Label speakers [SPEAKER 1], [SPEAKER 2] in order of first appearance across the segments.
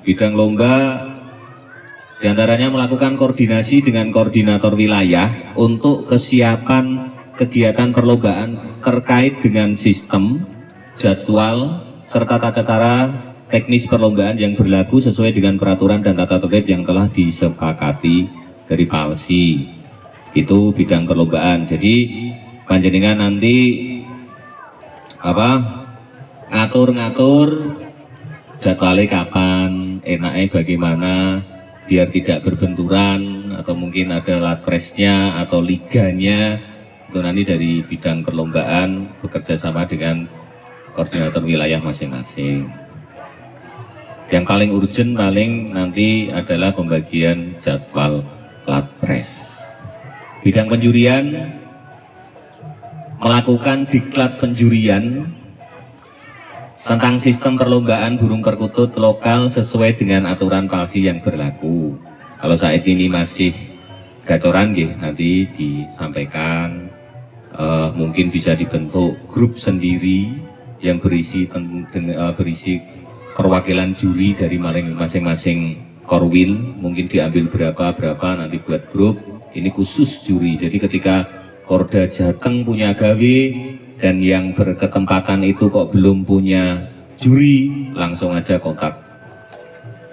[SPEAKER 1] Bidang lomba diantaranya melakukan koordinasi dengan koordinator wilayah untuk kesiapan kegiatan perlombaan terkait dengan sistem, jadwal, serta tata cara teknis perlombaan yang berlaku sesuai dengan peraturan dan tata tertib yang telah disepakati dari PALSI. Itu bidang perlombaan. Jadi panjenengan nanti ngatur-ngatur jadwalnya kapan, enaknya bagaimana, biar tidak berbenturan, atau mungkin ada latpresnya atau liganya. Itu nanti dari bidang perlombaan bekerja sama dengan koordinator wilayah masing-masing. Yang paling urgent paling nanti adalah pembagian jadwal latpres. Bidang penjurian melakukan diklat penjurian tentang sistem perlombaan burung perkutut lokal sesuai dengan aturan PALSI yang berlaku. Kalau saat ini masih gacoran nanti disampaikan, mungkin bisa dibentuk grup sendiri yang berisi perwakilan juri dari masing-masing korwil, mungkin diambil berapa nanti buat grup ini khusus juri. Jadi ketika Korda Jateng punya gawe dan yang berketempatan itu kok belum punya juri, langsung aja kontak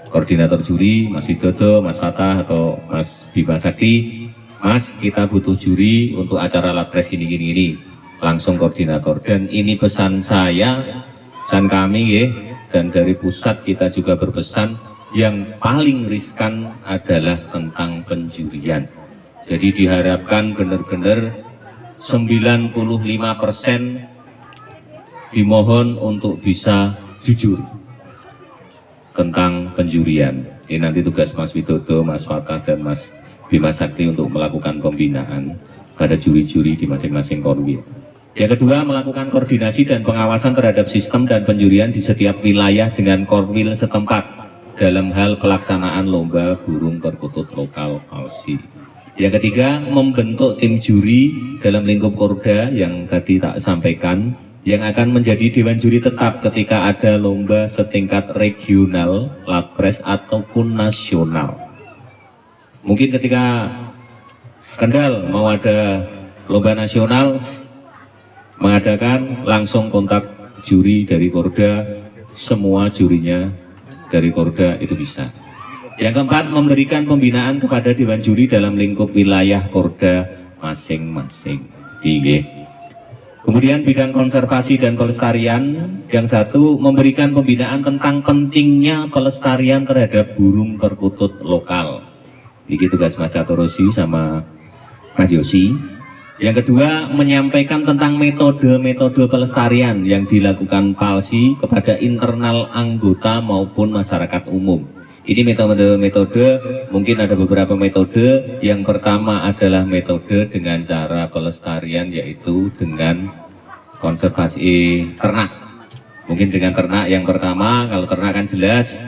[SPEAKER 1] koordinator juri, Mas Widodo, Mas Fatah atau Mas Bima Sakti. Mas, kita butuh juri untuk acara latpres gini. Langsung koordinator. Dan ini pesan saya, pesan kami dan dari pusat kita juga berpesan, yang paling riskan adalah tentang penjurian. Jadi diharapkan benar-benar 95% dimohon untuk bisa jujur tentang penjurian. Ini nanti tugas Mas Widodo, Mas Fatah dan Mas Bima Sakti untuk melakukan pembinaan pada juri-juri di masing-masing korwil. Yang kedua, melakukan koordinasi dan pengawasan terhadap sistem dan penjurian di setiap wilayah dengan korwil setempat dalam hal pelaksanaan lomba burung perkutut lokal PALSI. Yang ketiga, membentuk tim juri dalam lingkup Korda yang tadi tak sampaikan, yang akan menjadi dewan juri tetap ketika ada lomba setingkat regional, latpres ataupun nasional. Mungkin ketika Kendal mau ada lomba nasional, mengadakan langsung kontak juri dari Korda, semua jurinya dari Korda itu bisa. Yang keempat, memberikan pembinaan kepada dewan juri dalam lingkup wilayah Korda masing-masing. Kemudian bidang konservasi dan pelestarian, yang satu memberikan pembinaan tentang pentingnya pelestarian terhadap burung perkutut lokal. Ini tugas Mas Catorosi sama Mas Yosi. Yang kedua, menyampaikan tentang metode-metode pelestarian yang dilakukan PALSI kepada internal anggota maupun masyarakat umum. Ini metode-metode, mungkin ada beberapa metode. Yang pertama adalah metode dengan cara pelestarian, yaitu dengan konservasi ternak. Mungkin dengan ternak yang pertama, kalau ternak kan jelas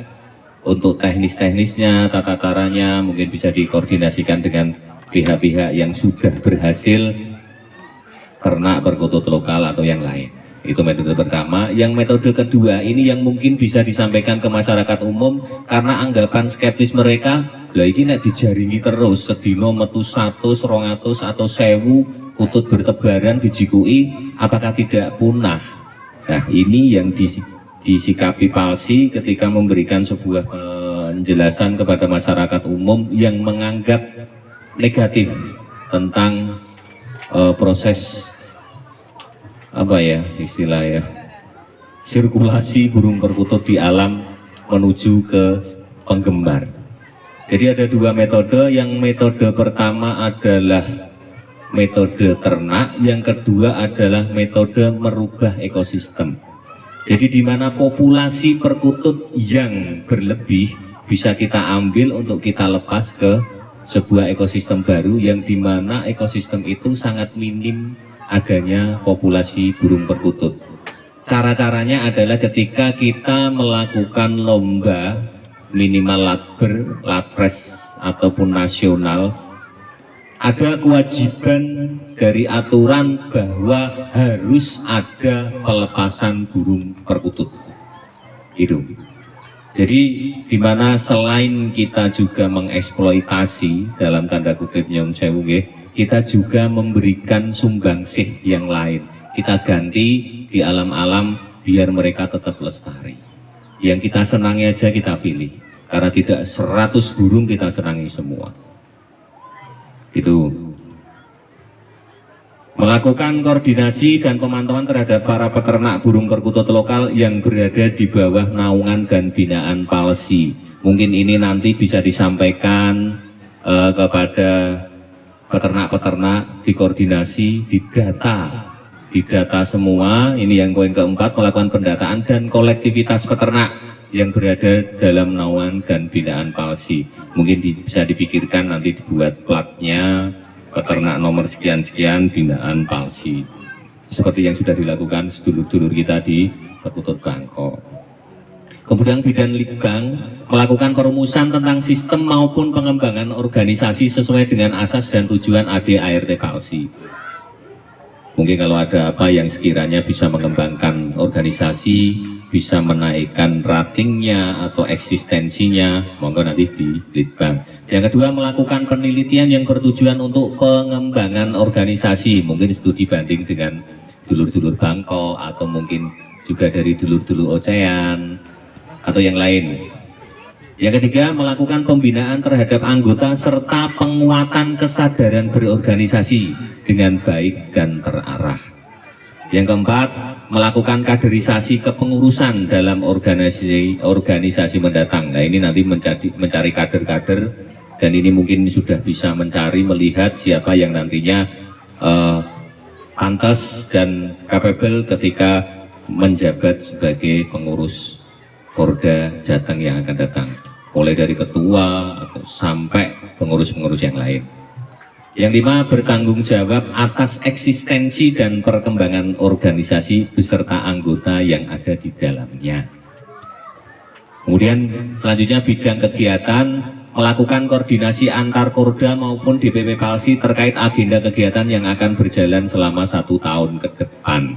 [SPEAKER 1] untuk teknis-teknisnya, tata caranya mungkin bisa dikoordinasikan dengan pihak-pihak yang sudah berhasil ternak perkutut lokal atau yang lain. Itu metode pertama. Yang metode kedua ini yang mungkin bisa disampaikan ke masyarakat umum karena anggapan skeptis mereka, lah ini nek dijaringi terus sedino metu 100, 200 atau 1000 kutut bertebaran dijikui, apakah tidak punah? Nah, ini yang disikapi PALSI ketika memberikan sebuah penjelasan kepada masyarakat umum yang menganggap negatif tentang proses sirkulasi burung perkutut di alam menuju ke penggemar. Jadi ada dua metode. Yang metode pertama adalah metode ternak, yang kedua adalah metode merubah ekosistem. Jadi di mana populasi perkutut yang berlebih bisa kita ambil untuk kita lepas ke sebuah ekosistem baru, yang dimana ekosistem itu sangat minim adanya populasi burung perkutut. Cara-caranya adalah ketika kita melakukan lomba minimal latber, latpres ataupun nasional, ada kewajiban dari aturan bahwa harus ada pelepasan burung perkutut. Itu. Jadi di mana selain kita juga mengeksploitasi dalam tanda kutip nyom sewu nggih, kita juga memberikan sumbangsih yang lain. Kita ganti di alam-alam biar mereka tetap lestari. Yang kita senangi aja kita pilih. Karena tidak 100 burung kita senangi semua. Itu. Melakukan koordinasi dan pemantauan terhadap para peternak burung perkutut lokal yang berada di bawah naungan dan binaan Palsi. Mungkin ini nanti bisa disampaikan kepada peternak-peternak, dikoordinasi, didata semua. Ini yang poin keempat, melakukan pendataan dan kolektivitas peternak yang berada dalam naungan dan binaan Palsi. Mungkin bisa dipikirkan nanti dibuat platnya, peternak nomor sekian-sekian binaan Palsi, seperti yang sudah dilakukan sedulur-dulur kita di Perkutut Bangkok. Kemudian Bidan Litbang melakukan perumusan tentang sistem maupun pengembangan organisasi sesuai dengan asas dan tujuan AD ART Palsi. Mungkin kalau ada apa yang sekiranya bisa mengembangkan organisasi, bisa menaikkan ratingnya atau eksistensinya, monggo nanti di Litbang. Yang kedua, melakukan penelitian yang bertujuan untuk pengembangan organisasi, mungkin studi banding dengan dulur-dulur Bangkok atau mungkin juga dari dulur-dulur Ocean atau yang lain. Yang ketiga, melakukan pembinaan terhadap anggota serta penguatan kesadaran berorganisasi dengan baik dan terarah. Yang keempat, melakukan kaderisasi kepengurusan dalam organisasi mendatang. Nah, ini nanti mencari kader-kader, dan ini mungkin sudah bisa mencari, melihat siapa yang nantinya pantas dan capable ketika menjabat sebagai pengurus Porda Jateng yang akan datang, mulai dari ketua atau sampai pengurus-pengurus yang lain. Yang lima, bertanggung jawab atas eksistensi dan perkembangan organisasi beserta anggota yang ada di dalamnya. Kemudian selanjutnya bidang kegiatan, melakukan koordinasi antar Korda maupun DPP Palsi terkait agenda kegiatan yang akan berjalan selama 1 tahun ke depan.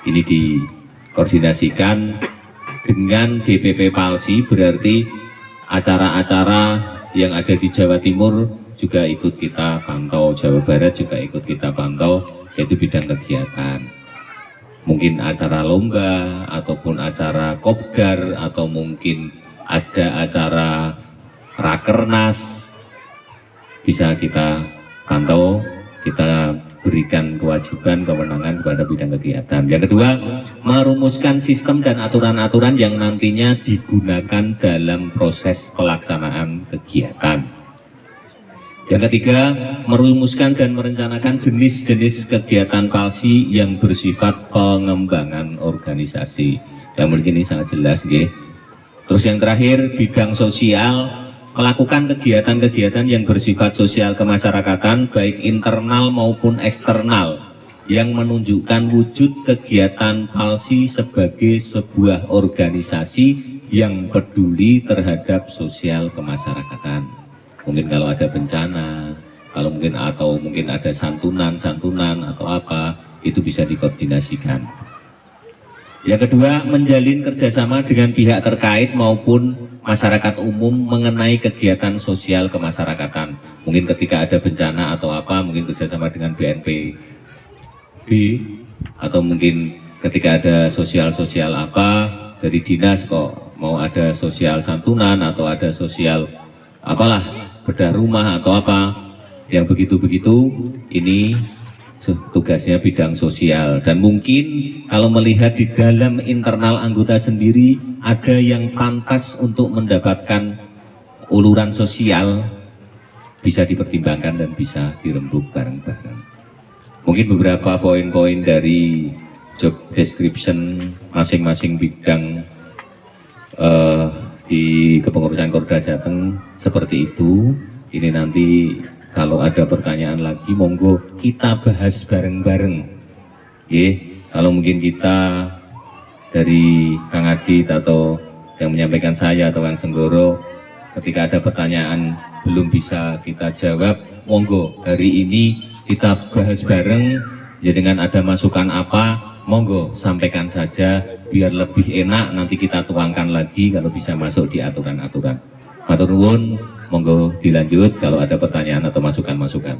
[SPEAKER 1] Ini dikoordinasikan dengan DPP Palsi, berarti acara-acara yang ada di Jawa Timur juga ikut kita pantau, Jawa Barat juga ikut kita pantau, yaitu bidang kegiatan. Mungkin acara lomba, ataupun acara kopdar, atau mungkin ada acara rakernas, bisa kita pantau, kita berikan kewajiban, kewenangan kepada bidang kegiatan. Yang kedua, merumuskan sistem dan aturan-aturan yang nantinya digunakan dalam proses pelaksanaan kegiatan. Yang ketiga, merumuskan dan merencanakan jenis-jenis kegiatan Palsi yang bersifat pengembangan organisasi. Yang mungkin ini sangat jelas, nggih. Terus yang terakhir, bidang sosial, melakukan kegiatan-kegiatan yang bersifat sosial kemasyarakatan, baik internal maupun eksternal, yang menunjukkan wujud kegiatan Palsi sebagai sebuah organisasi yang peduli terhadap sosial kemasyarakatan. Mungkin kalau ada bencana, kalau mungkin ada santunan atau apa, itu bisa dikoordinasikan. Yang kedua, menjalin kerjasama dengan pihak terkait maupun masyarakat umum mengenai kegiatan sosial kemasyarakatan. Mungkin ketika ada bencana atau apa, mungkin kerjasama dengan BNPB, atau mungkin ketika ada sosial apa dari dinas, kok mau ada sosial santunan atau ada sosial apalah, bedah rumah atau apa, yang begitu-begitu, ini tugasnya bidang sosial. Dan mungkin kalau melihat di dalam internal anggota sendiri, ada yang pantas untuk mendapatkan uluran sosial, bisa dipertimbangkan dan bisa dirembuk bareng-bareng. Mungkin beberapa poin-poin dari job description masing-masing bidang di kepengurusan Korda Jateng seperti itu. Ini nanti kalau ada pertanyaan lagi, monggo kita bahas bareng-bareng. Kalau mungkin kita dari Kang Adit atau yang menyampaikan saya atau Kang Senggoro, ketika ada pertanyaan belum bisa kita jawab, monggo hari ini kita bahas bareng. Ya, dengan ada masukan apa, monggo sampaikan saja biar lebih enak nanti kita tuangkan lagi kalau bisa masuk di aturan-aturan. Matur nuwun, monggo dilanjut kalau ada pertanyaan atau masukan-masukan.